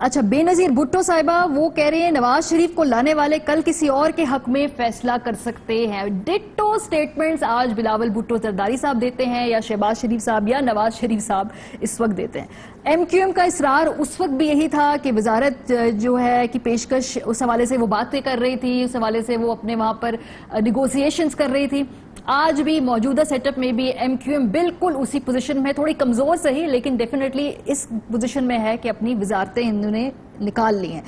اچھا، بے نظیر بھٹو صاحبہ وہ کہہ رہے ہیں نواز شریف کو لانے والے کل کسی اور کے حق میں فیصلہ کر سکتے ہیں. ڈٹو سٹیٹمنٹس آج بلاول بھٹو زرداری صاحب دیتے ہیں یا شہباز شریف صاحب یا نواز شریف صاحب اس وقت دیتے ہیں. ایم کیو ایم کا اصرار اس وقت بھی یہی تھا کہ وزارت جو ہے کی پیشکش اس حوالے سے وہ باتیں کر رہی تھی, اس حوالے سے وہ اپنے وہاں پر نیگوسیشنز کر رہی تھی. آج بھی موجودہ سیٹ اپ میں بھی ایم کیو ایم بالکل اسی پوزیشن میں, تھوڑی کمزور صحیح لیکن ڈیفینیٹلی اس پوزیشن میں ہے کہ اپنی وزارتیں انہوں نے نکال لی ہیں.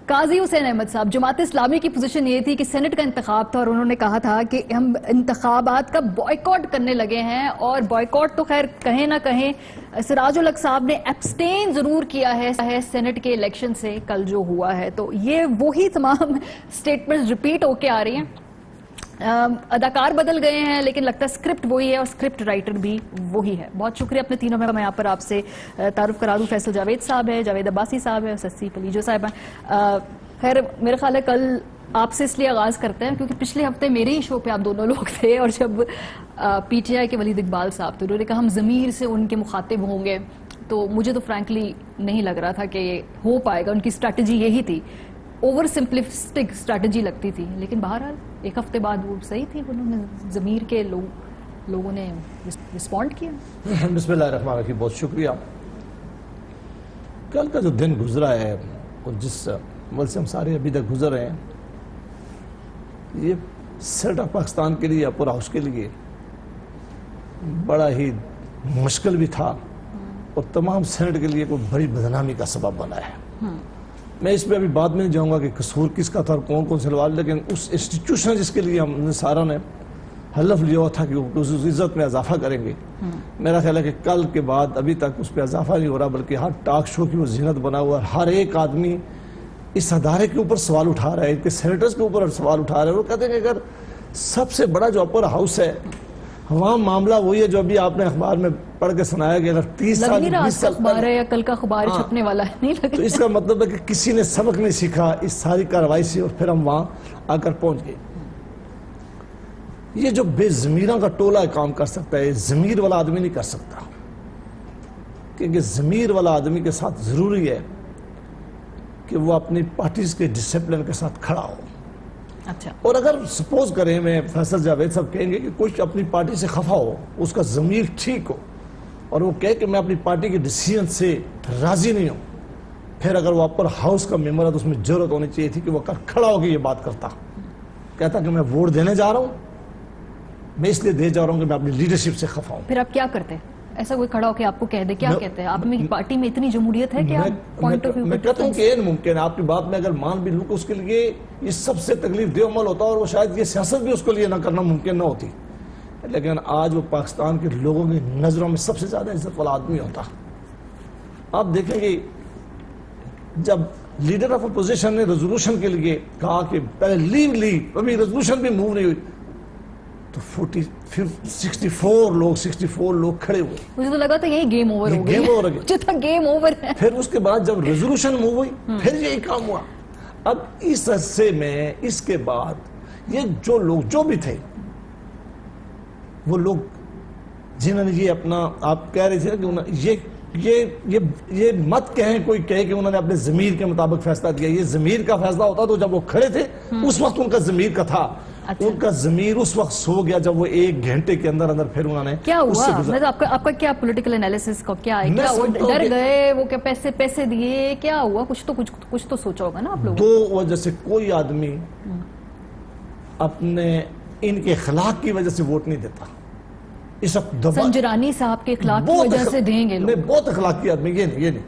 قاضی حسین احمد صاحب, جماعت اسلامی کی پوزیشن یہ تھی کہ سینٹ کا انتخاب تھا اور انہوں نے کہا تھا کہ ہم انتخابات کا بائیکاٹ کرنے لگے ہیں, اور بائیکاٹ تو خیر کہیں نہ کہیں سراج الحق صاحب نے ایبسٹین ضرور کیا ہے سینٹ کے الیکشن سے کل جو ہوا ہے. تو یہ وہی تمام سٹیٹمنٹس ریپیٹ ہو کے آ رہی ہیں. اداکار بدل گئے ہیں لیکن لگتا ہے اسکرپٹ وہی ہے اور اسکرپٹ رائٹر بھی وہی ہے. بہت شکریہ اپنے تینوں میں یہاں پر آپ سے تعارف کرا دوں. فیصل جاوید صاحب ہے, جاوید عباسی صاحب ہے, سسی کلیجو صاحب ہیں. خیر میرا خیال ہے کل آپ سے اس لیے آغاز کرتے ہیں کیونکہ پچھلے ہفتے میرے ہی شو پہ آپ دونوں لوگ تھے, اور جب پی ٹی آئی کے ولید اقبال صاحب تھے انہوں نے کہا ہم ضمیر سے ان کے مخاطب ہوں گے, تو مجھے تو فرینکلی نہیں لگ رہا تھا کہ یہ ہو پائے گا. ان کی اسٹریٹجی یہی تھی, اوور سمپلسٹک اسٹریٹجی لگتی تھی, لیکن بہرحال ایک ہفتے بعد وہ صحیح تھی, انہوں نے ضمیر کے لوگوں نے رسپونڈ کیا. بسم اللہ الرحمن الرحیم. بہت شکریہ. کل کا جو دن گزرا ہے اور جس عمل سے ہم سارے ابھی تک گزر رہے ہیں, یہ سینٹ آف پاکستان کے لیے, اپر ہاؤس کے لیے بڑا ہی مشکل بھی تھا اور تمام سینٹ کے لیے کوئی بڑی بدنامی کا سبب بنا ہے. میں اس پہ ابھی بعد میں نہیں جاؤں گا کہ قصور کس کا تھا اور کون کون سے لوال, لیکن اس انسٹیٹیوشن جس کے لیے ہم نے سارا نے حلف لیا ہوا تھا کہ وہ اس عزت میں اضافہ کریں گے. میرا خیال ہے کہ کل کے بعد ابھی تک اس پہ اضافہ نہیں ہو رہا, بلکہ ہر ٹاک شو کی وہ زینت بنا ہوا ہے. ہر ایک آدمی اس ادارے کے اوپر سوال اٹھا رہا ہے, ان کے سینیٹرز کے اوپر سوال اٹھا رہا ہے. وہ کہتے ہیں کہ اگر سب سے بڑا جو اپر ہاؤس ہے وہاں معاملہ وہی ہے جو ابھی آپ نے اخبار میں پڑھ کے سنایا کہ اگر 30 سال 20 سال اخبار ہے یا کل کا اخبار چھپنے والا ہے, نہیں لگتا. تو اس کا مطلب ہے کہ کسی نے سبق نہیں سیکھا اس ساری کارروائی سے, اور پھر ہم وہاں آ کر پہنچ گئے. یہ جو بے ضمیراں کا ٹولہ کام کر سکتا ہے, ضمیر والا آدمی نہیں کر سکتا, کیونکہ ضمیر والا آدمی کے ساتھ ضروری ہے کہ وہ اپنی پارٹیز کے ڈسپلن کے ساتھ کھڑا ہو. اچھا, اور اگر سپوز کریں, میں فیصل جاوید صاحب کہیں گے کہ کچھ اپنی پارٹی سے خفا ہو, اس کا ضمیر ٹھیک ہو, اور وہ کہے کہ میں اپنی پارٹی کے ڈیسیژن سے راضی نہیں ہوں, پھر اگر وہ اپر ہاؤس کا ممبر ہے تو اس میں ضرورت ہونی چاہیے تھی کہ وہ کھڑا ہو کے یہ بات کرتا, کہتا کہ میں ووٹ دینے جا رہا ہوں, میں اس لیے دے جا رہا ہوں کہ میں اپنی لیڈرشپ سے خفا ہوں. پھر آپ کیا کرتے ہیں؟ ایسا کوئی کھڑا ہو کہ آپ کو کہہ دے, کیا کہتے ہیں آپ میں پارٹی میں اتنی جمہوریت ہے کہ آپ پوائنٹ آف ویو میں کہتا ہوں کہ یہ ممکن ہے, آپ کی بات میں اگر مان بھی لوں کہ اس کے لیے یہ سب سے تکلیف دہ عمل ہوتا, اور وہ شاید یہ سیاست بھی اس کے لیے نہ کرنا ممکن نہ ہوتی, لیکن آج وہ پاکستان کے لوگوں کی نظروں میں سب سے زیادہ عزت والا آدمی ہوتا. آپ دیکھیں گے جب لیڈر آف اپوزیشن نے ریزولوشن کے لیے کہا کہ پہلے لیو, ابھی ریزولوشن بھی موو نہیں ہوئی, تو 64 لوگ کھڑے ہوئے. مجھے تو لگا تھا یہی گیم اوور ہو گئی, مجھے تھا گیم اوور ہے. پھر اس کے بعد جب ریزولوشن موو ہوئی پھر یہی کام ہوا. اب اس عرصے میں اس کے بعد یہ جو لوگ جو بھی تھے, وہ لوگ جنہوں نے یہ اپنا, آپ کہہ رہے تھے کہ یہ مت کہیں کوئی کہے کہ انہوں نے اپنے ضمیر کے مطابق فیصلہ دیا. یہ ضمیر کا فیصلہ ہوتا تو جب وہ کھڑے تھے اس وقت ان کا ضمیر کا تھا. ان کا ضمیر اس وقت سو گیا جب وہ 1 گھنٹے کے اندر پھر انہوں نے کیا ہوا. آپ کا کیا پولیٹیکل انالیسس کا کیا ہے, کیا ڈر گئے, وہ کیا پیسے دیے, کیا ہوا, کچھ تو سوچا ہوگا نا آپ لوگ. 2 وجہ سے کوئی آدمی اپنے ان کے اخلاق کی وجہ سے ووٹ نہیں دیتا. اس وقت سنجرانی صاحب کے اخلاق کی وجہ سے دیں گے لوگ. بہت اخلاقی آدمی, یہ نہیں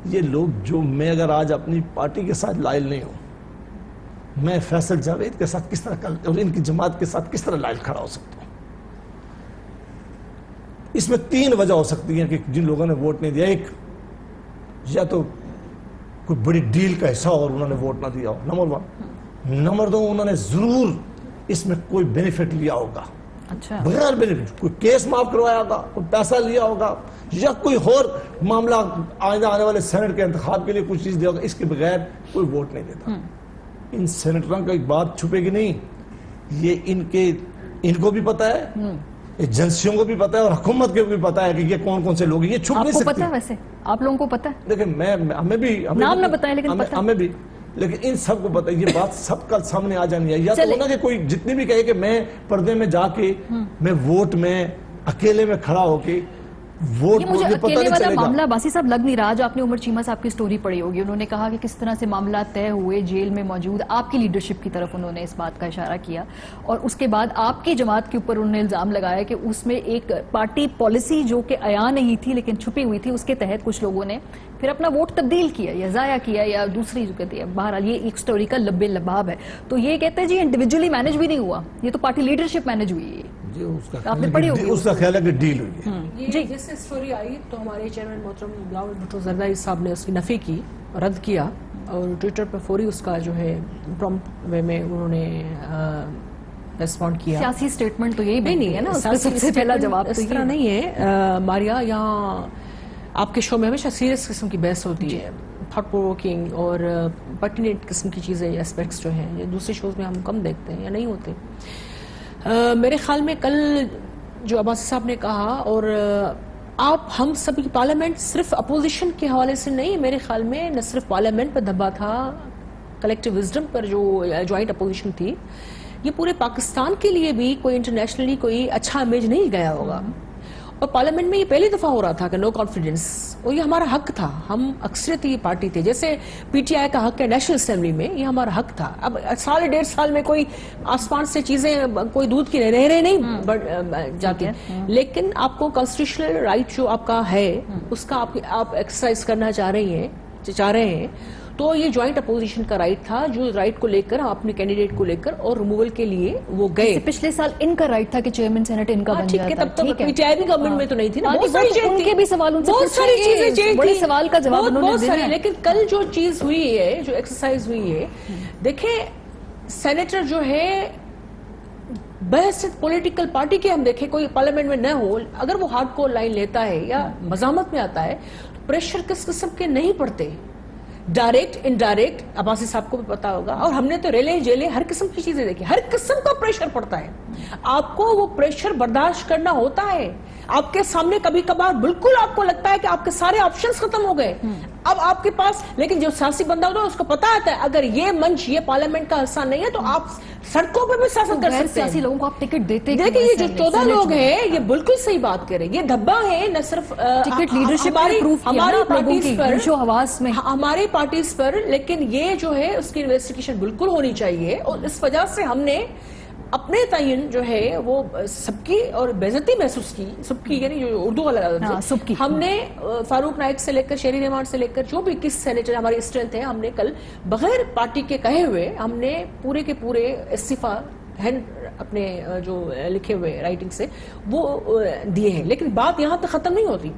یہ لوگ جو, میں اگر آج اپنی پارٹی کے ساتھ لائل نہیں ہوں, میں فیصل جاوید کے ساتھ کس طرح اور ان کی جماعت کے ساتھ کس طرح لائل کھڑا ہو سکتا ہوں. اس میں 3 وجہ ہو سکتی ہیں کہ جن لوگوں نے ووٹ نہیں دیا. ایک, یا تو کوئی بڑی ڈیل کا حصہ اور انہوں نے ووٹ نہ دیا ہو, نمبر 1. نمبر 2, انہوں نے ضرور اس میں کوئی بینیفٹ لیا ہوگا, بغیر بینیفٹ, کوئی کیس معاف کروایا ہوگا, کوئی پیسہ لیا ہوگا, یا کوئی اور معاملہ آئندہ آنے والے سینٹ کے انتخاب کے لیے کچھ چیز دیا ہوگا. اس کے بغیر کوئی ووٹ نہیں دیتا. ان سینیٹروں کا ایک بات چھپے گی نہیں, یہ ان کو بھی پتا ہے ایجنسیوں کو بھی پتا ہے اور حکومت کو بھی پتا ہے کہ یہ کون کون سے لوگ ہیں, یہ چھپ نہیں آپ کو سکتی. پتا ہے ویسے, آپ لوگوں کو پتا ہے؟ دیکھیں ہمیں بھی نام نہ بتائیں لیکن پتا ہے. ہمیں بھی, لیکن ان سب کو پتا ہے, یہ بات سب کا سامنے آ جانی ہے. یا تو ہونا کہ کوئی جتنی بھی کہے کہ میں پردے میں جا کے میں ووٹ میں اکیلے میں کھڑا ہو کے ووٹ یہ مجھے اکیلے والا معاملہ باسی صاحب لگ نہیں رہا. جو آپ نے عمر چیمہ صاحب کی سٹوری پڑھی ہوگی, انہوں نے کہا کہ کس طرح سے معاملات طے ہوئے جیل میں موجود آپ کی لیڈرشپ کی طرف انہوں نے اس بات کا اشارہ کیا, اور اس کے بعد آپ کی جماعت کے اوپر انہوں نے الزام لگایا کہ اس میں ایک پارٹی پالیسی جو کہ عیاں نہیں تھی لیکن چھپی ہوئی تھی, اس کے تحت کچھ لوگوں نے پھر اپنا ووٹ تبدیل کیا یا ضائع کیا یا دوسری جو کہتی ہے. بہرحال یہ ایک سٹوری کا لب لباب ہے. تو یہ کہتے ہیں جی انڈیویجولی مینج بھی نہیں ہوا, یہ تو پارٹی لیڈرشپ مینج ہوئی ہے. آپ نے پڑھی ہوگی, اس کا خیال ہے کہ ڈیل ہوئی ہے. جی جیسے سٹوری آئی تو ہمارے چیئرمین محترم بلاول بھٹو زرداری صاحب نے اس کی نفی کی, رد کیا, اور ٹویٹر پر فوری اس کا جو ہے پرومپٹ وے میں انہوں نے ریسپونڈ کیا. سیاسی سٹیٹمنٹ تو یہی نہیں ہے نا, سب سے پہلا جواب اس طرح نہیں ہے. ماریا, یہاں آپ کے شو میں ہمیشہ سیریس قسم کی بحث ہوتی ہے, تھاٹ پرووکنگ اور پرٹیننٹ قسم کی چیزیں, ایسپیکٹس جو ہیں یہ دوسرے شوز میں ہم کم دیکھتے ہیں یا نہیں ہوتے. میرے خیال میں کل جو عباسی صاحب نے کہا, اور آپ ہم سب کی پارلیمنٹ صرف اپوزیشن کے حوالے سے نہیں, میرے خیال میں نہ صرف پارلیمنٹ پر دھبا تھا, کلیکٹیو وزڈم پر جو جوائنٹ اپوزیشن تھی, یہ پورے پاکستان کے لیے بھی کوئی انٹرنیشنلی کوئی اچھا امیج نہیں گیا ہوگا. اور پارلیمنٹ میں یہ پہلی دفعہ ہو رہا تھا کہ نو کانفیڈنس, اور یہ ہمارا حق تھا. ہم اکثریتی پارٹی تھے, جیسے پی ٹی آئی کا حق ہے نیشنل اسمبلی میں, یہ ہمارا حق تھا. اب سال 1.5 سال میں کوئی آسمان سے چیزیں, کوئی دودھ کی نہریں نہیں جاتی, لیکن آپ کو کانسٹیٹیوشنل رائٹ جو آپ کا ہے اس کا آپ ایکسرسائز کرنا چاہ رہے ہیں, تو یہ جوائنٹ اپوزیشن کا رائٹ تھا, جو رائٹ کو لے کر اپنے کینڈیڈیٹ کو لے کر اور ریموول کے لیے وہ گئے. پچھلے سال ان کا رائٹ تھا کہ چیئرمین سینٹ ان کا بن جاتا. تب تو پی ٹی آئی بھی گورنمنٹ میں تو نہیں تھی نا, ان کے بھی سوال ان سے بہت ساری چیزیں چینج بڑے سوال کا جواب انہوں نے دیا. لیکن کل جو چیز ہوئی ہے, جو ایکسرسائز ہوئی ہے, دیکھیں سینیٹر جو ہے بحث پولیٹیکل پارٹی کے, ہم دیکھیں کوئی پارلیمنٹ میں نہ ہو, اگر وہ ہارڈ کور لائن لیتا ہے یا مزاحمت میں آتا ہے, پریشر کس قسم کے نہیں پڑتے, ڈائریکٹ انڈائریکٹ. عباسی صاحب کو بھی پتا ہوگا, اور ہم نے تو ریلیں جیلیں ہر قسم کی چیزیں دیکھی, ہر قسم کا پریشر پڑتا ہے. آپ کو وہ پریشر برداشت کرنا ہوتا ہے. آپ کے سامنے کبھی کبھار بالکل آپ کو لگتا ہے کہ آپ کے سارے آپشنز ختم ہو گئے, اب آپ کے پاس, لیکن جو سیاسی بندہ ہوتا ہے اس کو پتا آتا ہے اگر یہ منچ یہ پارلیمنٹ کا حصہ نہیں ہے تو آپ سڑکوں پہ بھی سیاست کر سکتے ہیں. سیاسی لوگوں کو آپ ٹکٹ دیتے, دیکھیں یہ جو 14 لوگ ہیں یہ بالکل صحیح بات کریں, یہ دھبا ہے نہ صرف ٹکٹ لیڈرشپ ہماری پارٹیز پر, حواس میں ہماری پارٹیز پر, لیکن یہ جو ہے اس کی انویسٹیگیشن بالکل ہونی چاہیے. اور اس وجہ سے ہم نے اپنے تعین جو ہے وہ سب کی اور بےعزتی محسوس کی, سب کی یعنی جو اردو والا لفظ, ہم نے فاروق نائک سے لے کر شہری رحمان سے لے کر جو بھی کس سینیٹر ہماری اسٹرینتھ ہے, ہم نے کل بغیر پارٹی کے کہے ہوئے ہم نے پورے کے پورے استعفیٰ ہینڈ اپنے جو لکھے ہوئے رائٹنگ سے وہ دیے ہیں. لیکن بات یہاں تک ختم نہیں ہوتی,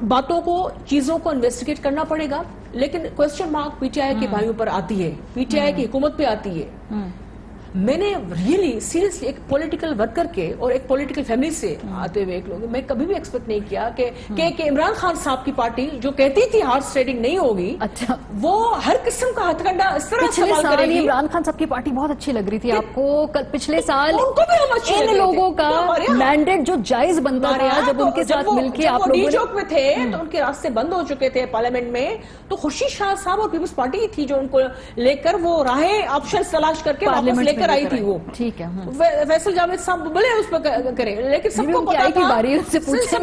باتوں کو چیزوں کو انویسٹیگیٹ کرنا پڑے گا. لیکن question mark P T I کے بھائیوں پر آتی ہے, پی ٹی آئی کی حکومت پہ آتی ہے. میں نے ریئلی سیریسلی ایک پولیٹیکل ورکر کے اور ایک پولیٹیکل فیملی سے آتے ہوئے ایک لوگ, میں کبھی بھی ایکسپیکٹ نہیں کیا کہ عمران خان صاحب کی پارٹی جو کہتی تھی ہارس ٹریڈنگ نہیں ہوگی, اچھا وہ ہر قسم کا ہتھ کنڈا اس طرح استعمال کرے گی. عمران خان صاحب کی پارٹی بہت اچھی لگ رہی تھی آپ کو پچھلے سال, ان لوگوں کا مینڈیٹ جو جائز بنتا رہا جب ان کے ساتھ مل کے آپ لوگوں چوک میں تھے تو ان کے راستے بند ہو چکے تھے پارلیمنٹ میں, تو خورشید شاہ صاحب اور پیپلز پارٹی تھی جو ان کو لے کر وہ راہیں آپشنز تلاش کر کے واپس لے کر آئی تھی. وہ ٹھیک ہے, فیصل جاوید صاحب بولے اس پہ کریں, لیکن سب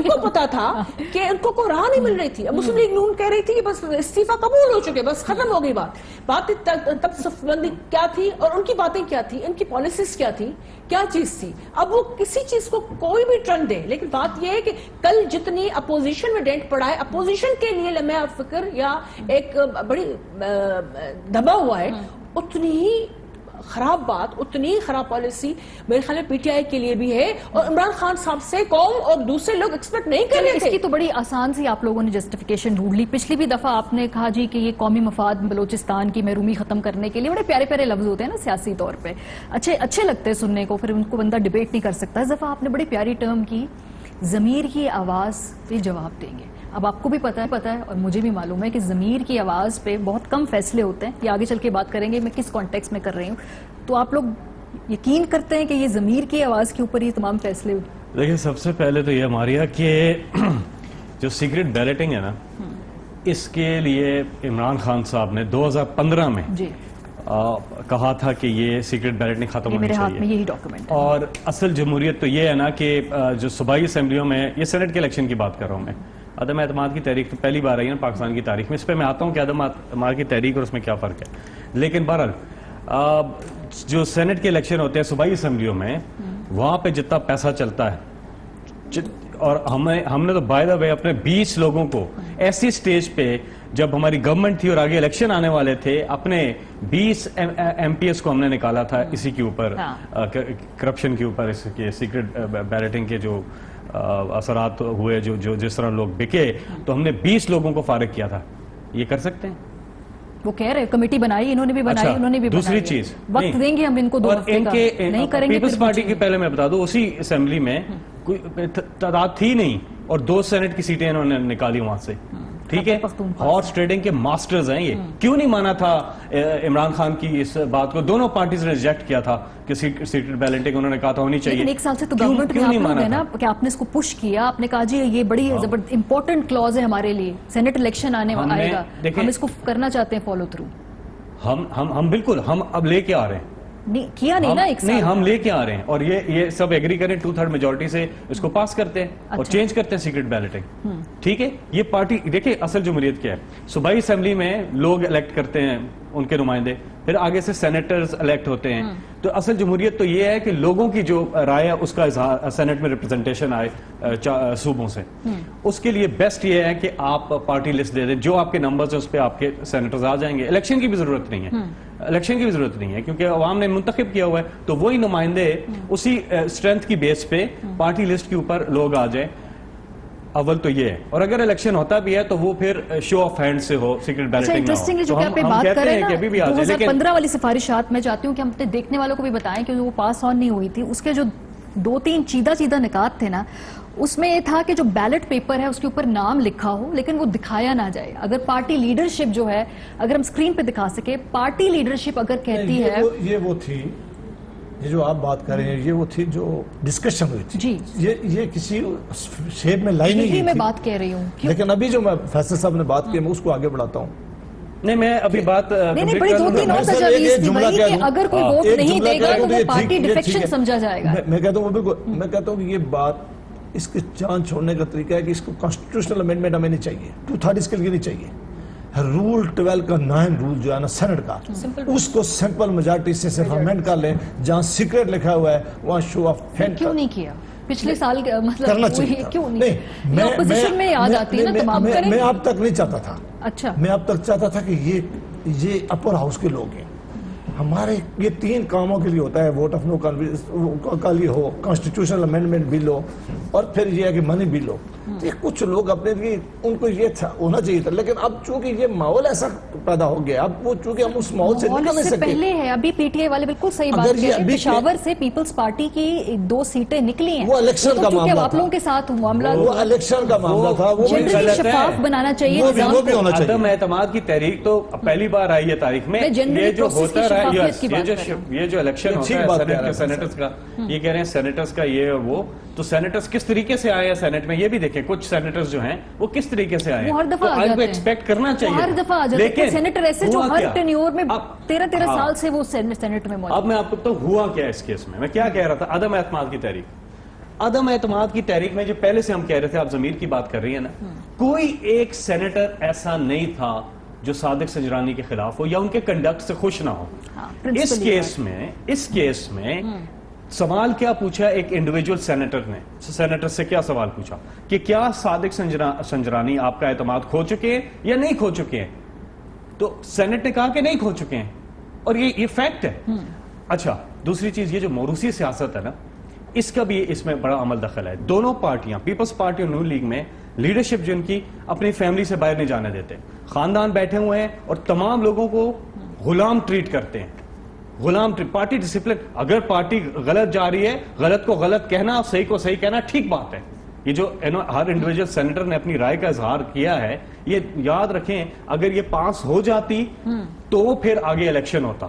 کو پتا تھا کہ ان کو کوئی راہ نہیں مل رہی تھی. مسلم لیگ نون کہہ رہی تھی کہ بس استعفیٰ قبول ہو چکے, بس ختم ہو گئی بات. تب صف بندی کیا تھی اور ان کی باتیں کیا تھی, ان کی پالیسیز کیا تھی, کیا چیز تھی. اب وہ کسی چیز کو کوئی بھی ٹرن دے, لیکن بات یہ ہے کہ کل جتنی اپوزیشن میں ڈینٹ پڑا ہے, اپوزیشن کے لیے لمحہ فکر یا ایک بڑی دبا ہوا ہے, اتنی ہی خراب بات, اتنی خراب پالیسی میرے خیال میں پی ٹی آئی کے لیے بھی ہے. اور عمران خان صاحب سے قوم اور دوسرے لوگ ایکسپیکٹ نہیں کر رہے تھے. اس کی تو بڑی آسان سی آپ لوگوں نے جسٹیفیکیشن ڈھونڈ لی. پچھلی بھی دفعہ آپ نے کہا جی کہ یہ قومی مفاد بلوچستان کی محرومی ختم کرنے کے لیے, بڑے پیارے پیارے لفظ ہوتے ہیں نا سیاسی طور پہ, اچھے لگتے ہیں سننے کو, پھر ان کو بندہ ڈیبیٹ نہیں کر سکتا. اس دفعہ آپ نے بڑی پیاری ٹرم کی, ضمیر کی آواز پہ جواب دیں گے. اب آپ کو بھی پتا ہے اور مجھے بھی معلوم ہے کہ ضمیر کی آواز پہ بہت کم فیصلے ہوتے ہیں. یہ آگے چل کے بات کریں گے میں کس کانٹیکس میں کر رہی ہوں. تو آپ لوگ یقین کرتے ہیں کہ یہ ضمیر کی آواز کے اوپر یہ تمام فیصلے؟ دیکھیں سب سے پہلے تو یہ ہماری ہے کہ جو سیکرٹ بیلٹنگ ہے نا، اس کے لیے عمران خان صاحب نے 2015 میں کہا تھا کہ یہ سیکرٹ بیلٹنگ ختم ہونی میرے ہاتھ میں چاہیے، یہی ڈاکومنٹ ہے۔ اور اصل جمہوریت تو یہ ہے نا کہ جو صوبائی اسمبلیوں میں، یہ سینٹ کے الیکشن کی بات کر رہا ہوں میں، عدم اعتماد کی تحریک تو پہلی بار آئی ہے نا پاکستان کی تاریخ میں، اس پہ میں آتا ہوں کہ عدم اعتماد کی تحریک اور اس میں کیا فرق ہے۔ لیکن بہرحال جو سینٹ کے الیکشن ہوتے ہیں صوبائی اسمبلیوں میں، وہاں پہ جتنا پیسہ چلتا ہے، اور ہم نے تو بائی دا وے اپنے 20 لوگوں کو ایسی سٹیج پہ جب ہماری گورنمنٹ تھی اور آگے الیکشن آنے والے تھے، اپنے 20 ایم پی ایس کو ہم نے نکالا تھا اسی کے اوپر، کرپشن کے اوپر، اس کے سیکرٹ بیلٹنگ کے جو اثرات ہوئے، جو جس طرح لوگ بکے، تو ہم نے 20 لوگوں کو فارغ کیا تھا۔ یہ کر سکتے ہیں؟ وہ کہہ رہے کمیٹی بنائی، انہوں نے بھی بنائی، انہوں نے بھی بنائی۔ دوسری چیز وقت دیں گے ہم ان کو 2 ہفتے کا، نہیں کریں گے۔ پیپلز پارٹی کی پہلے میں بتا دوں، اسی اسمبلی میں کوئی تعداد تھی نہیں، اور 2 سینٹ کی سیٹیں انہوں نے نکالی وہاں سے، ٹھیک ہے؟ ہارس ٹریڈنگ کے ماسٹرز ہیں یہ۔ کیوں نہیں مانا تھا عمران خان کی اس بات کو؟ دونوں پارٹیز نے ریجیکٹ کیا تھا کہ سیکرٹ بیلٹنگ انہوں نے کہا تھا ہونی چاہیے۔ لیکن 1 سال سے تو گورنمنٹ میں آپ لوگ ہیں نا کہ آپ نے اس کو پش کیا، آپ نے کہا جی یہ بڑی امپورٹنٹ کلوز ہے ہمارے لیے، سینٹ الیکشن آنے آئے گا، ہم اس کو کرنا چاہتے ہیں فالو تھرو۔ ہم بالکل ہم اب لے کے آ رہے ہیں، کیا نہیں نا 1 سال، نہیں ہم لے کے آ رہے ہیں، اور یہ سب ایگری کریں 2/3 میجورٹی سے اس کو پاس کرتے ہیں اور چینج کرتے ہیں سیکرٹ بیلٹنگ، ٹھیک ہے؟ یہ پارٹی دیکھیں اصل جمہوریت کیا ہے، صوبائی اسمبلی میں لوگ الیکٹ کرتے ہیں ان کے نمائندے، پھر آگے سے سینیٹرز الیکٹ ہوتے ہیں، تو اصل جمہوریت تو یہ ہے کہ لوگوں کی جو رائے ہے اس کا سینٹ میں ریپرزنٹیشن آئے صوبوں سے۔ اس کے لیے بیسٹ یہ ہے کہ آپ پارٹی لسٹ دے دیں، جو آپ کے نمبرز ہیں اس پہ آپ کے سینیٹرز آ جائیں گے، الیکشن کی بھی ضرورت نہیں ہے، الیکشن کی بھی ضرورت نہیں ہے، کیونکہ عوام نے منتخب کیا ہوا ہے، تو وہی نمائندے اسی اسٹرینتھ کی بیس پہ پارٹی لسٹ کے اوپر لوگ آ جائیں۔ اول تو یہ ہے، اور اگر الیکشن ہوتا بھی ہے تو وہ پھر شو آف ہینڈ سے ہو، سیکرٹ بیلٹنگ نہ ہو۔ انٹرسٹنگلی جو کہ آپ بات کر رہے ہیں نا 2015 والی سفارشات، میں چاہتی ہوں کہ ہم اپنے دیکھنے والوں کو بھی بتائیں کہ وہ پاس آن نہیں ہوئی تھی، اس کے جو 2-3 چیدہ نکات تھے نا، اس میں یہ تھا کہ جو بیلٹ پیپر ہے اس کے اوپر نام لکھا ہو لیکن وہ دکھایا نہ جائے۔ اگر پارٹی لیڈرشپ جو ہے، اگر ہم سکرین پہ دکھا سکے، پارٹی لیڈرشپ اگر کہتی ہے، یہ وہ تھی، یہ جو آپ بات کر رہے ہیں، یہ وہ تھی جو ڈسکشن ہوئی تھی، جی یہ کسی شیپ میں لائی نہیں یہی میں بات کہہ رہی ہوں۔ لیکن ابھی جو میں فیصل صاحب نے بات کی، میں اس کو آگے بڑھاتا ہوں۔ نہیں میں ابھی بات نہیں بڑی 2-3 اور تجاویز تھی وہی کہ اگر کوئی ووٹ نہیں دے گا تو وہ پارٹی ڈیفیکشن سمجھا جائے گا۔ میں کہتا ہوں بالکل، میں کہتا ہوں کہ یہ بات، اس کی جان چھوڑنے کا طریقہ ہے کہ اس کو کانسٹیٹیوشنل امینڈمنٹ ہمیں نہیں چاہیے، 2/3 اس کے لیے نہیں چاہیے۔ رول 12 کا 9 رول جو ہے نا سینٹ کا، اس کو سمپل میجارٹی سے صرف امینڈ کر لیں، جہاں سیکرٹ لکھا ہوا ہے وہاں شو آف فینٹ کیوں نہیں کیا پچھلے سال؟ مطلب کیوں نہیں؟ میں اپوزیشن میں یاد آتی ہے نا تمام کریں۔ میں اب تک نہیں چاہتا تھا، اچھا میں اب تک چاہتا تھا کہ یہ اپر ہاؤس کے لوگ ہیں، ہمارے یہ 3 کاموں کے لیے ہوتا ہے، ووٹ آف نو کانفیڈنس کا لیے ہو، کانسٹیٹیوشنل امینڈمنٹ بل ہو، اور پھر یہ ہے کہ منی بل ہو۔ کچھ لوگ اپنے لیے ان کو یہ ہونا چاہیے تھا، لیکن اب چونکہ یہ ماحول ایسا پیدا ہو گیا، اب وہ چونکہ ہم اس ماحول سے نکل نہیں سکتے۔ پہلے ہے، ابھی پی ٹی آئی والے بالکل صحیح بات کہہ رہے ہیں، پشاور سے پیپلز پارٹی کی 2 سیٹیں نکلی ہیں، وہ الیکشن کا معاملہ آپ لوگوں کے ساتھ معاملہ، وہ الیکشن کا معاملہ تھا، وہ شفاف بنانا چاہیے۔ عدم اعتماد کی تحریک تو پہلی بار آئی ہے تاریخ میں، یہ جو ہوتا رہا ہے، یہ جو الیکشن ہوتا ہے سینیٹرز کا، یہ کہہ رہے ہیں سینیٹرز کا یہ اور وہ، تو سینیٹرز کس طریقے سے آئے ہیں سینٹ میں، یہ بھی دیکھیں کچھ سینیٹرز جو ہیں وہ کس طریقے سے آئے ہیں، ہر دفعہ آ جاتے ہیں، ایکسپیکٹ کرنا چاہیے، ہر دفعہ آ جاتے ہیں سینیٹر ایسے جو ہر ٹینیور میں 13 سال سے وہ سینٹ میں موجود۔ اب میں آپ کو تو ہوا کیا اس کیس میں کیا کہہ رہا تھا، عدم اعتماد کی تحریک، عدم اعتماد کی تحریک میں جو پہلے سے ہم کہہ رہے تھے، آپ ضمیر کی بات کر رہی ہیں نا، کوئی ایک سینیٹر ایسا نہیں تھا جو صادق سنجرانی کے خلاف ہو یا ان کے کنڈکٹ سے خوش نہ ہو۔ اس کیس میں سوال کیا پوچھا ایک انڈیویجول سینیٹر سے کیا سوال پوچھا کہ کیا صادق سنجرانی آپ کا اعتماد کھو چکے ہیں یا نہیں کھو چکے ہیں، تو سینٹ نے کہا کہ نہیں کھو چکے ہیں، اور یہ فیکٹ ہے۔ اچھا دوسری چیز، یہ جو موروثی سیاست ہے نا، اس کا بھی اس میں بڑا عمل دخل ہے۔ دونوں پارٹیاں، پیپلز پارٹی اور نون لیگ میں لیڈرشپ جن کی اپنی فیملی سے باہر نہیں جانے دیتے، خاندان بیٹھے ہوئے ہیں اور تمام لوگوں کو غلام ٹریٹ کرتے ہیں، پارٹی ڈسپلن۔ اگر پارٹی غلط جا رہی ہے، غلط کو غلط کہنا، صحیح کو صحیح کہنا ٹھیک بات ہے۔ یہ جو ہر انڈیویجول سینیٹر نے اپنی رائے کا اظہار کیا ہے، یہ یاد رکھیں، اگر یہ پاس ہو جاتی تو پھر آگے الیکشن ہوتا،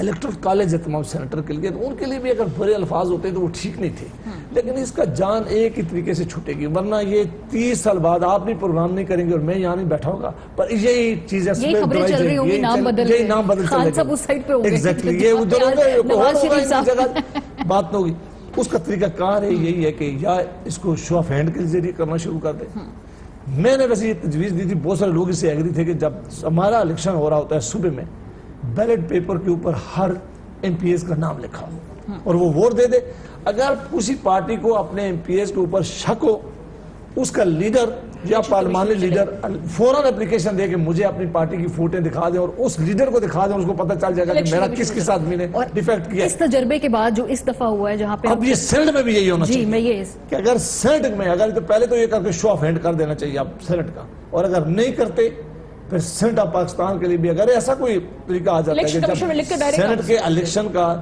الیکٹرل کالج ہے تمام سینیٹر کے لیے، تو ان کے لیے بھی اگر برے الفاظ ہوتے تو وہ ٹھیک نہیں تھے، لیکن اس کا جان ایک ہی طریقے سے چھوٹے گی، ورنہ یہ 30 سال بعد آپ بھی پروگرام نہیں کریں گے اور میں یہاں نہیں بیٹھا ہوگا، پر یہی چیزیں یہی خبریں چل رہی ہوں گی، نام بدل یہی نام بدل خان صاحب اس سائڈ پہ ہوں گے، ایگزیکٹلی یہ ادھر ہوگا نواز شریف صاحب جگہ بات نہ ہوگی۔ اس کا طریقہ کار ہے یہی ہے کہ یا اس کو شو آف ہینڈ کے ذریعے کرنا شروع کر دیں۔ میں نے ویسے یہ تجویز دی تھی، بہت سارے لوگ اس سے ایگری تھے کہ جب ہمارا الیکشن ہو رہا ہوتا ہے صبح میں بیلٹ پیپر کے اوپر ہر ایم پی ایس کا نام لکھا ہو اور وہ ووٹ دے دے، اگر کسی پارٹی کو اپنے ایم پی ایس کے اوپر شک ہو، اس کا لیڈر یا پارلیمانی لیڈر فوراً اپلیکیشن دے کہ مجھے اپنی پارٹی کی فوٹیں دکھا دیں اور اس لیڈر کو دکھا دیں، اس کو پتہ چل جائے گا کہ میرا کس کے ساتھ میں نے ڈیفیکٹ کیا ہے۔ اس تجربے کے بعد جو اس دفعہ ہوا ہے جہاں پہ اب یہ سینٹ میں بھی یہی ہونا چاہیے کہ اگر سینٹ میں اگر تو پہلے تو یہ کر کے شو آف ہینڈ کر دینا چاہیے اب سینٹ کا، اور اگر نہیں کرتے پھر سینٹ آف پاکستان کے لیے بھی اگر ایسا کوئی طریقہ آ جاتا ہے کہ جب سینٹ کے الیکشن کا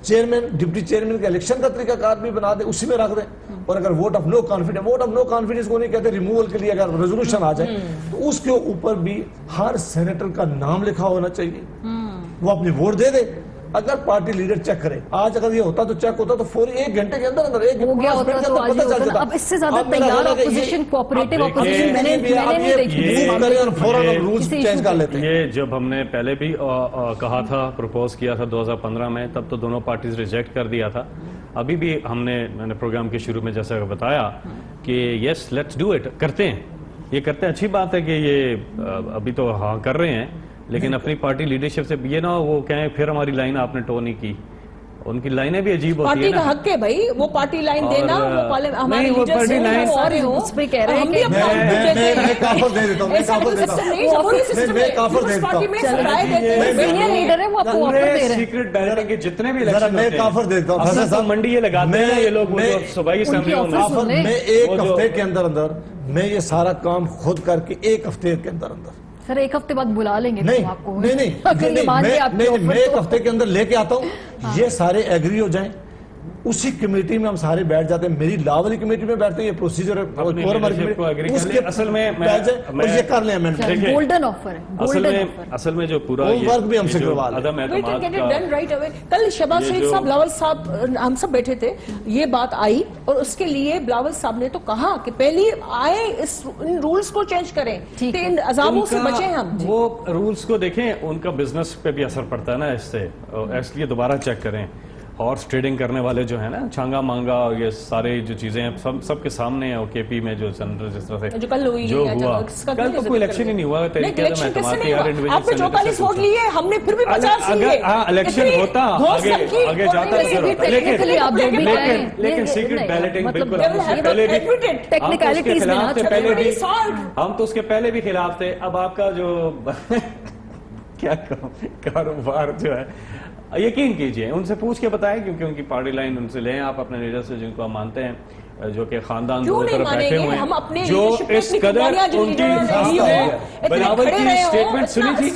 چیئرمین ڈپٹی چیئرمین کے الیکشن کا طریقہ کار بھی بنا دے، اسی میں رکھ دیں، اور اگر ووٹ آف نو کانفیڈنس کو نہیں کہتے، ریموول کے لیے اگر ریزولوشن آ جائے تو اس کے اوپر بھی ہر سینیٹر کا نام لکھا ہونا چاہیے، وہ اپنی ووٹ دے دے۔ اگر پارٹی لیڈر چیک کرے، آج اگر یہ ہوتا تو چیک ہوتا تو فوری 1 گھنٹے کے اندر ہو گیا ہوتا تو آج یہ ہوتا۔ اب اس سے زیادہ تیار اپوزیشن کوآپریٹو اپوزیشن میں نے نہیں دیکھی۔ یہ جب ہم نے پہلے بھی کہا تھا، پروپوز کیا تھا 2015 میں، تب تو دونوں پارٹیز ریجیکٹ کر دیا تھا۔ ابھی بھی میں نے پروگرام کے شروع میں جیسا بتایا کہ یس لیٹس ڈو اٹ، کرتے ہیں، یہ کرتے ہیں، اچھی بات ہے کہ یہ ابھی تو ہاں کر رہے ہیں، لیکن اپنی پارٹی لیڈرشپ سے یہ نہ وہ کہیں پھر ہماری لائن آپ نے ٹو نہیں کی، ان کی لائنیں بھی عجیب ہوتی ہیں نا۔ پارٹی کا حق ہے بھائی وہ پارٹی لائن دینا، ہمارے لیڈرز ہیں وہ اور ہوں اس پہ کہہ رہے ہیں کہ میں کافر دے دیتا ہوں، میں کافر دیتا ہوں، سیکرٹ بیلٹنگ کے جتنے بھی الیکشن میں کافر دیتا ہوں، اصل تو منڈی یہ لگاتے ہیں یہ لوگ صوبائی اسمبلی میں 1 ہفتے کے اندر میں یہ سارا کام خود کر کے 1 ہفتے کے اندر سر 1 ہفتے بعد بلا لیں گے نہیں آپ کو، نہیں میں 1 ہفتے کے اندر لے کے آتا ہوں، یہ سارے ایگری ہو جائیں، اسی کمیٹی میں ہم سارے بیٹھ جاتے ہیں، میری لا والی کمیٹی میں بیٹھتے ہیں، یہ پروسیجر ہے اصل میں یہ کر لیں گولڈن آفر ہے، اصل میں جو پورا ورک بھی ہم سے کروا کل شہباز شریف صاحب، بلاول صاحب، ہم سب بیٹھے تھے، یہ بات آئی اور اس کے لیے بلاول صاحب نے تو کہا کہ پہلی آئے ان رولز کو چینج کریں، ان عذابوں سے بچیں ہم۔ وہ رولز کو دیکھیں، ان کا بزنس پہ بھی اثر پڑتا ہے نا اس سے، اس لیے دوبارہ چیک کریں۔ ہارس ٹریڈنگ کرنے والے جو ہیں نا، چھانگا مانگا، یہ سارے جو چیزیں ہیں سب کے سامنے ہیں، کے پی میں جو سینٹر جس طرح سے جو ہوا، کل تو کوئی الیکشن ہی نہیں ہوا، آپ نے 44 ووٹ لیے، ہم نے پھر بھی 50 لیے، الیکشن ہوتا آگے جاتا، لیکن سیکرٹ بیلٹنگ بالکل ہم تو اس کے پہلے بھی خلاف تھے۔ اب آپ کا جو کیا کاروبار جو ہے، یقین کیجئے، ان سے پوچھ کے بتائیں، کیونکہ ان کی پارٹی لائن ان سے لیں آپ اپنے لیڈر سے جن کو آپ مانتے ہیں، جو کہ خاندان دونوں طرف بیٹھے ہوئے ہیں، جو اس قدر ان کی بلاول کی سٹیٹمنٹ سنی تھی،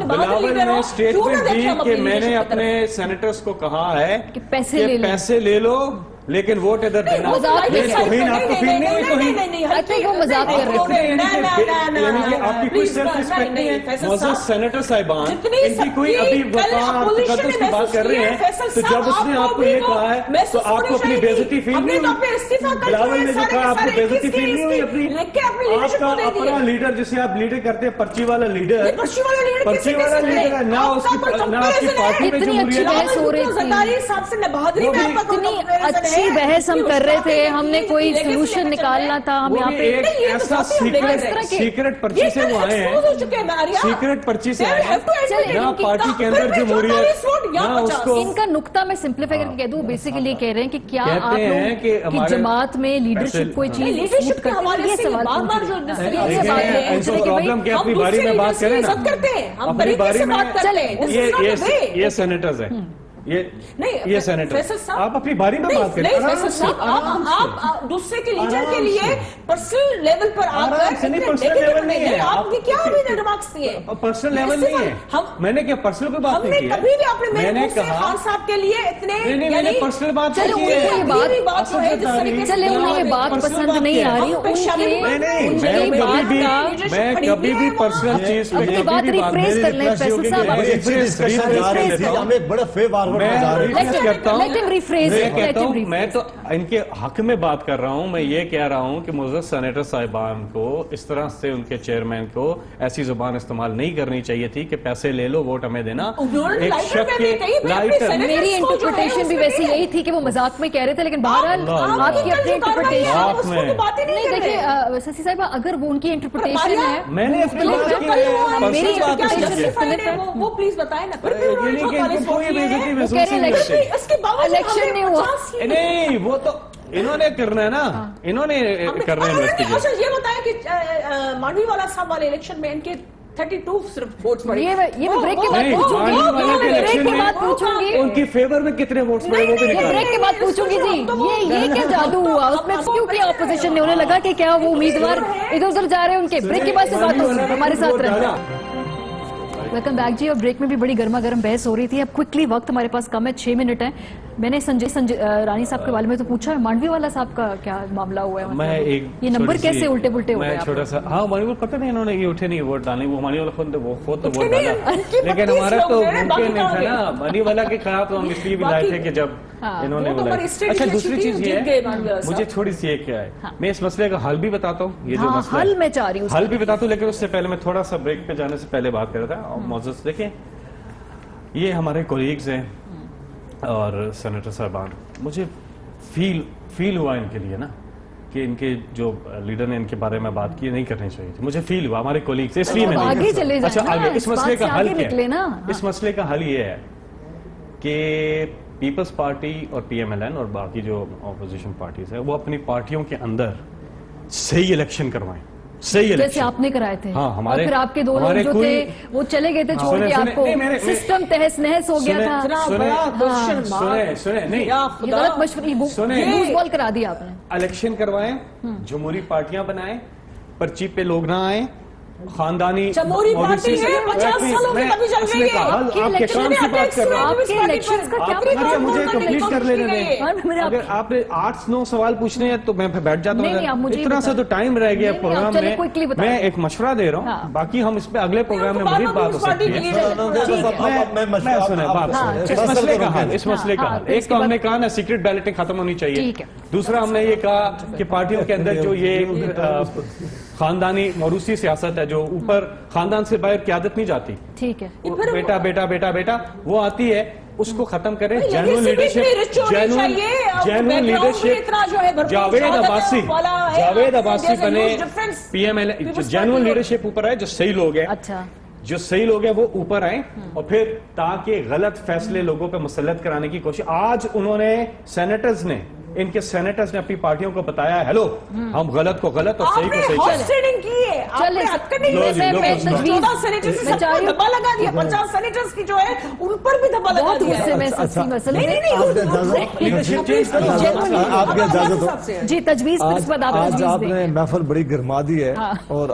بلاول نے سٹیٹمنٹ دی کہ میں نے اپنے سینیٹرز کو کہا ہے کہ پیسے لے لو لیکن ووٹ ادھر دینا۔ یہ توہین آپ کو فیل نہیں ہے؟ وہ مذاق کر رہے تھے، یعنی کہ آپ کی کوئی سیلف ریسپیکٹ نہیں ہے؟ معزز سینیٹر صاحبان، ان کی کوئی ابھی وقار تقدس کی بات کر رہے ہیں، تو جب اس نے آپ کو یہ کہا ہے تو آپ کو اپنی بے عزتی فیل نہیں ہوئی؟ بلاول نے جو کہا آپ کو بے عزتی فیل نہیں ہوئی اپنی؟ آپ کا اپنا لیڈر جسے آپ لیڈر کرتے ہیں، پرچی والا لیڈر، پرچی والا لیڈر ہے، نہ اس کی پارٹی میں جمہوریت ہو رہی تھی، اچھی بحث ہم کر رہے تھے، ہم نے کوئی سلوشن نکالنا تھا، ہم یہاں پہ ایسا سیکرٹ پرچی سے وہ آئے ہیں، سیکرٹ پرچی سے آئے ہیں، نہ پارٹی کے اندر جمہوریت، نہ اس کو۔ ان کا نقطہ میں سمپلیفائی کر کے کہہ دوں، بیسیکلی کہہ رہے ہیں کہ کیا آپ لوگ کی جماعت میں لیڈرشپ کوئی چیز لیڈرشپ کے حوالے سے بار بار جو پرابلم کہ اپنی باری میں بات کریں نا، اپنی باری میں یہ سینیٹرز ہیں، یہ سینیٹر آپ اپنی باری میں بات کریں. آپ دوسرے کے لیڈر کے لیے پرسنل لیول پر آ کر پرسنل لیول نہیں ہے. آپ نے کیا ابھی ریمارکس دیے؟ پرسنل لیول نہیں ہے. میں نے کیا پرسنل پہ بات نہیں کی ہے. کبھی بھی آپ نے میرے منہ سے خان صاحب کے لیے اتنے میں نے پرسنل بات کی ہے. چلے انہیں یہ بات پسند نہیں آ رہی. میں کبھی بھی پرسنل چیز پہ اپنی بات ریفریز کر لیں فیصل صاحب. میں تو ان کے حق میں بات کر رہا ہوں. میں یہ کہہ رہا ہوں کہ معزز سینیٹر صاحبان کو اس طرح سے ان کے چیئرمین کو ایسی زبان استعمال نہیں کرنی چاہیے تھی کہ پیسے لے لو ووٹ ہمیں دینا. ایک شخص کے لائٹر میری انٹرپریٹیشن بھی ویسے یہی تھی کہ وہ مذاق میں کہہ رہے تھے, لیکن بہرحال آپ کی اپنی انٹرپریٹیشن نہیں دیکھیں سسی صاحب, اگر وہ ان کی انٹرپریٹیشن ہے میں نے میری انٹرپریٹیشن وہ پلیز بتائیں نا. الیکشن نہیں ہوا نہیں, وہ تو انہوں نے کرنا ہے نا, انہوں نے کرنا ہے. اچھا یہ بتائیں کہ مانڈوی والا صاحب والے الیکشن میں ان کے 32 صرف ووٹس پڑے. یہ میں بریک کے بعد پوچھوں گی ان کی فیور میں کتنے ووٹس پڑے وہ بھی نکالیں. بریک کے بعد پوچھوں گی جی یہ کیا جادو ہوا اس میں کیوں کیا اپوزیشن نے, انہیں لگا کہ کیا وہ امیدوار ادھر ادھر جا رہے ہیں. ان کے بریک کے بعد سے بات ہوگی, ہمارے ساتھ رہنا. ویلکم بیک جی. اور بریک میں بھی بڑی گرما گرم بحث ہو رہی تھی. اب کوئکلی وقت ہمارے پاس کم ہے, 6 منٹ ہیں. میں نے سنجے رانی صاحب کے بارے میں تو پوچھا ہے, مانڈوی والا صاحب کا کیا معاملہ ہوا ہے؟ میں یہ نمبر کیسے الٹے پلٹے ہوئے؟ چھوٹا سا ہاں مانڈوی والا پتہ نہیں انہوں نے یہ اٹھے نہیں ووٹ ڈالنے, وہ مانڈوی والا خود تو ووٹ ڈالا, لیکن ہمارا تو ممکن نہیں تھا نا. مانڈوی والا کے خلاف تو ہم اس لیے بھی لائے تھے کہ جب انہوں نے بولا. اچھا دوسری چیز یہ ہے, مجھے تھوڑی سی ایک کیا ہے, میں اس مسئلے کا حل بھی بتاتا ہوں. یہ جو مسئلہ حل میں چاہ رہی ہوں حل بھی بتاتا ہوں, لیکن اس سے پہلے میں تھوڑا سا بریک پہ جانے سے پہلے بات کر رہا تھا. معزز دیکھیں یہ ہمارے کولیگز ہیں اور سینیٹر صاحبان, مجھے فیل ہوا ان کے لیے نا کہ ان کے جو لیڈر نے ان کے بارے میں بات کی نہیں کرنی چاہیے تھی. مجھے فیل ہوا ہمارے کولیگز, اس لیے میں آگے چلے جائیں. اچھا آگے اس مسئلے کا حل کیا ہے؟ اس اس مسئلے کا حل یہ ہے کہ پیپلز پارٹی اور پی ایم ایل این اور باقی جو اپوزیشن پارٹیز ہیں وہ اپنی پارٹیوں کے اندر صحیح الیکشن کروائیں. جیسے آپ نے کرائے تھے, اور پھر آپ کے دو لوگ جو تھے وہ چلے گئے تھے چھوڑ کے, آپ کو سسٹم تہس نہس ہو گیا تھا. سنیں غلط مشورہ بال کرا دیا آپ نے. الیکشن کروائیں, جمہوری پارٹیاں بنائیں, پرچی پہ لوگ نہ آئیں, خاندانی جمہوری پارٹی ہے 50 سالوں میں کبھی چل رہی ہے. آپ کے کام کی بات کر رہا ہوں, مجھے کمپلیٹ کر لینے دیں. اگر آپ نے 8-9 سوال پوچھنے ہیں تو میں بیٹھ جاتا ہوں. اتنا سا تو ٹائم رہ گیا پروگرام میں. میں ایک مشورہ دے رہا ہوں, باقی ہم اس پہ اگلے پروگرام میں مزید بات ہو سکتی ہے. میں سنیں بات, اس مسئلے کا حل. ایک تو ہم نے کہا نا سیکرٹ بیلٹنگ ختم ہونی چاہیے. دوسرا ہم نے یہ کہا کہ پارٹیوں کے اندر جو یہ خاندانی موروثی سیاست ہے, جو اوپر خاندان سے باہر قیادت نہیں جاتی, ٹھیک ہے, بیٹا بیٹا بیٹا بیٹا وہ آتی ہے, اس کو ختم کریں. جینوئن لیڈرشپ, جاوید عباسی بنے P M L. Genuine leadership اوپر آئے, جو صحیح لوگ ہیں, جو صحیح لوگ ہیں وہ اوپر آئیں, اور پھر تاکہ غلط فیصلے لوگوں پہ مسلط کرانے کی کوشش. آج انہوں نے سینیٹرز نے, ان کے سینیٹرز نے اپنی پارٹیوں کو بتایا ہے, ہیلو ہم غلط کو غلط اور صحیح کو صحیح جی تجویز. آج آپ نے محفل بڑی گرما دی ہے, اور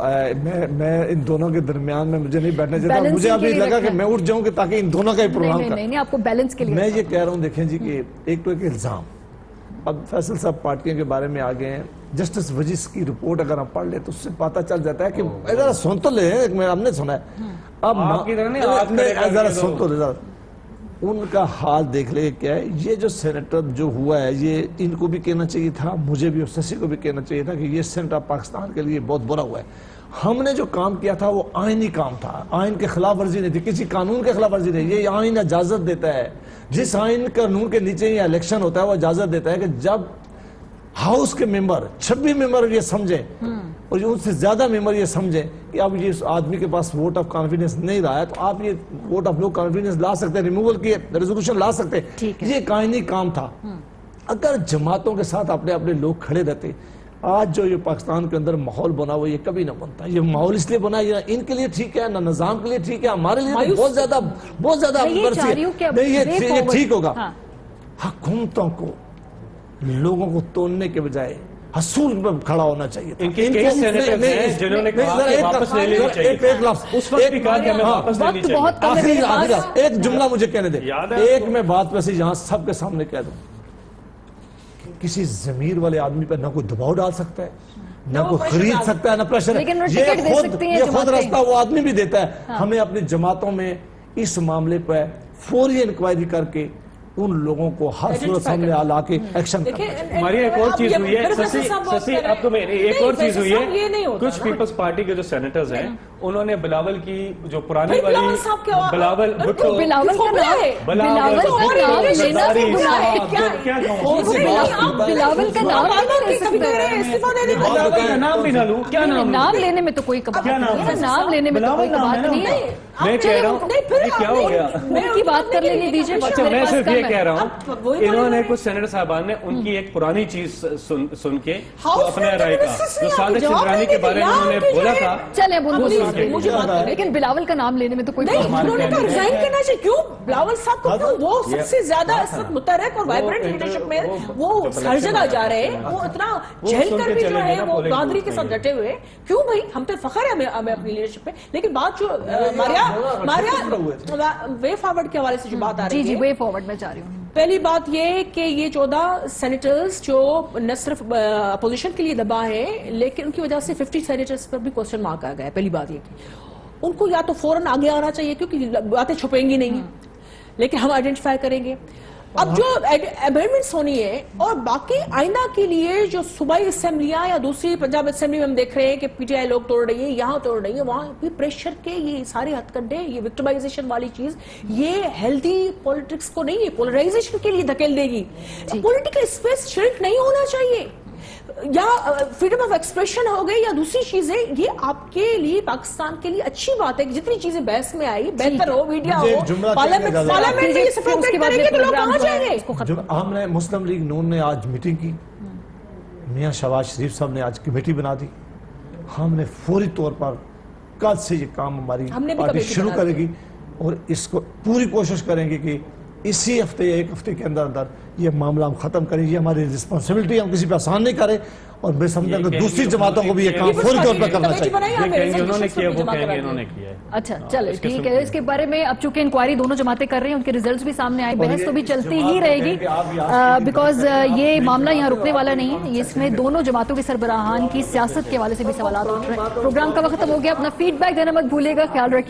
میں ان دونوں کے درمیان میں مجھے نہیں بیٹھنا چاہتا. مجھے ابھی لگا کہ میں اٹھ جاؤں کہ تاکہ ان دونوں کا ہی پروگرام کریں. نہیں, آپ کو بیلنس کے لیے میں یہ کہہ رہا ہوں, دیکھیں جی کہ ایک تو ایک الزام. اب فیصل صاحب پارٹیوں کے بارے میں آگے ہیں, جسٹس وجیس کی رپورٹ اگر ہم پڑھ لیں تو اس سے پتہ چل جاتا ہے کہ ذرا سن تو لیں, ہم نے سنا ہے, اب ذرا سن تو لیں, ان کا حال دیکھ لے کیا ہے. یہ جو سینیٹر جو ہوا ہے, یہ ان کو بھی کہنا چاہیے تھا, مجھے بھی اور سسی کو بھی کہنا چاہیے تھا کہ یہ سینیٹر پاکستان کے لیے بہت برا ہوا ہے. ہم نے جو کام کیا تھا وہ آئینی کام تھا, آئین کے خلاف ورزی نہیں تھی, کسی قانون کے خلاف ورزی نہیں. یہ آئین اجازت دیتا ہے, جس آئین قانون کے نیچے یہ الیکشن ہوتا ہے وہ اجازت دیتا ہے کہ جب ہاؤس کے ممبر 26 ممبر یہ سمجھیں اور ان سے زیادہ ممبر یہ سمجھیں کہ اب یہ آدمی کے پاس ووٹ آف کانفیڈنس نہیں رہا ہے, تو آپ یہ ووٹ آف لو کانفیڈنس لا سکتے ہیں, ریموول کی ریزولوشن لا سکتے ہیں. یہ ایک آئینی کام تھا. اگر جماعتوں کے ساتھ اپنے اپنے لوگ کھڑے رہتے, آج جو یہ پاکستان کے اندر ماحول بنا ہوا یہ کبھی نہ بنتا. یہ ماحول اس لیے بنا یہ ان کے لیے ٹھیک ہے نہ نظام کے لیے ٹھیک ہے, ہمارے لیے بہت زیادہ یہ ٹھیک ہوگا. حکومتوں کو لوگوں کو توڑنے کے بجائے حصول میں کھڑا ہونا چاہیے. ان کے کئی سینیٹرز ہیں جنہوں نے کہا کہ واپس لے لینی چاہیے. ایک لفظ اس وقت بھی کہا کہ ہمیں واپس لینی چاہیے. ایک جملہ مجھے کہنے دے, ایک میں بات ویسے یہاں سب کے سامنے کہہ دوں, کسی ضمیر والے آدمی پر نہ کوئی دباؤ ڈال سکتا ہے, نہ کوئی خرید سکتا ہے, نہ پریشر. یہ خود راستہ وہ آدمی بھی دیتا ہے. ہمیں اپنی جماعتوں میں اس معاملے پہ فوری انکوائری کر کے ان لوگوں کو ہر صورت سامنے لا کے ایکشن کرنا. ماریا ایک اور چیز ہوئی ہے سسی آپ کو میں ایک اور چیز ہوئی ہے, کچھ پیپلز پارٹی کے جو سینیٹرز ہیں انہوں نے بلاول کی جو پرانی والی بلاول بھٹو بلاول کا نام بھی نہ لوں, کیا نام لینے میں تو کوئی نام لینے میں تو کوئی بات نہیں ہے. میں کہہ رہا ہوں کیا ہو گیا ان کی بات کر لینے دیجیے. اچھا میں صرف یہ کہہ رہا ہوں انہوں نے کچھ سینیٹر صاحبان نے ان کی ایک پرانی چیز سن کے اپنے رائے کا جو صادق سنجرانی کے بارے میں انہوں نے بولا تھا. چلے لیکن بلاول کا نام لینے میں تو کوئی انہوں نے تو ریزائن کرنا چاہیے. کیوں بلاول صاحب کو کیوں, وہ سب سے زیادہ اس وقت متحرک اور وائبرنٹ لیڈرشپ میں وہ ہر جگہ جا رہے ہیں, وہ اتنا جھیل کر بھی جو ہے وہ گاندری کے ساتھ ڈٹے ہوئے. کیوں بھائی ہم پہ فخر ہے ہمیں اپنی لیڈرشپ پہ. لیکن بات جو ماریا وے فارورڈ کے حوالے سے جو بات آ رہی ہے, جی وے فارورڈ میں جا رہی ہوں. پہلی بات یہ کہ یہ 14 سینیٹرز جو نہ صرف اپوزیشن کے لیے دبا ہیں لیکن ان کی وجہ سے 50 سینیٹرز پر بھی کوسچن مارک آ گیا ہے. پہلی بات یہ کہ ان کو یا تو فوراً آگے آنا چاہیے کیونکہ باتیں چھپیں گی نہیں, لیکن ہم آئیڈینٹیفائی کریں گے. اب جو امینڈمنٹس ہونی ہے اور باقی آئندہ کے لیے جو صوبائی اسمبلیاں یا دوسری پنجاب اسمبلی میں ہم دیکھ رہے ہیں کہ پی ٹی آئی لوگ توڑ رہی ہے, یہاں توڑ رہی ہے, وہاں بھی پریشر کے یہ سارے ہتھ کنڈے, یہ وکٹمائزیشن والی چیز یہ ہیلدی پولیٹکس کو نہیں ہے, پولرائزیشن کے لیے دھکیل دے گی. پولیٹیکل اسپیس شرنک نہیں ہونا چاہیے, یا فریڈم آف ایکسپریشن ہو گئی یا دوسری چیزیں. یہ آپ کے لیے پاکستان کے لیے اچھی بات ہے کہ جتنی چیزیں بحث میں آئی بہتر ہو, میڈیا ہو, پارلیمنٹ میں یہ سفر کریں گے تو لوگ کہاں جائیں گے. ہم نے مسلم لیگ نون نے آج میٹنگ کی, میاں شہباز شریف صاحب نے آج کمیٹی بنا دی. ہم نے فوری طور پر کل سے یہ کام ہماری پارٹی شروع کرے گی اور اس کو پوری کوشش کریں گے کہ اسی ہفتے یا ایک ہفتے کے اندر یہ معاملہ ہم ختم کریں. یہ ہماری رسپانسبلٹی, ہم کسی پہ آسان نہیں کریں اور میں سمجھتا ہوں کہ دوسری جماعتوں کو بھی یہ کام فوری طور پر کرنا چاہیے. اچھا چلے ٹھیک ہے. اس کے بارے میں اب چونکہ انکوائری دونوں جماعتیں کر رہی ہیں, ان کے ریزلٹس بھی سامنے آئے, بحث تو بھی چلتی ہی رہے گی بیکاز یہ معاملہ یہاں رکنے والا نہیں ہے. اس میں دونوں جماعتوں کے سربراہان کی سیاست کے حوالے سے بھی سوالات اٹھ رہے ہیں. پروگرام کا وقت ختم ہو گیا. اپنا فیڈ بیک دینا مت بھولے گا. خیال رکھیے.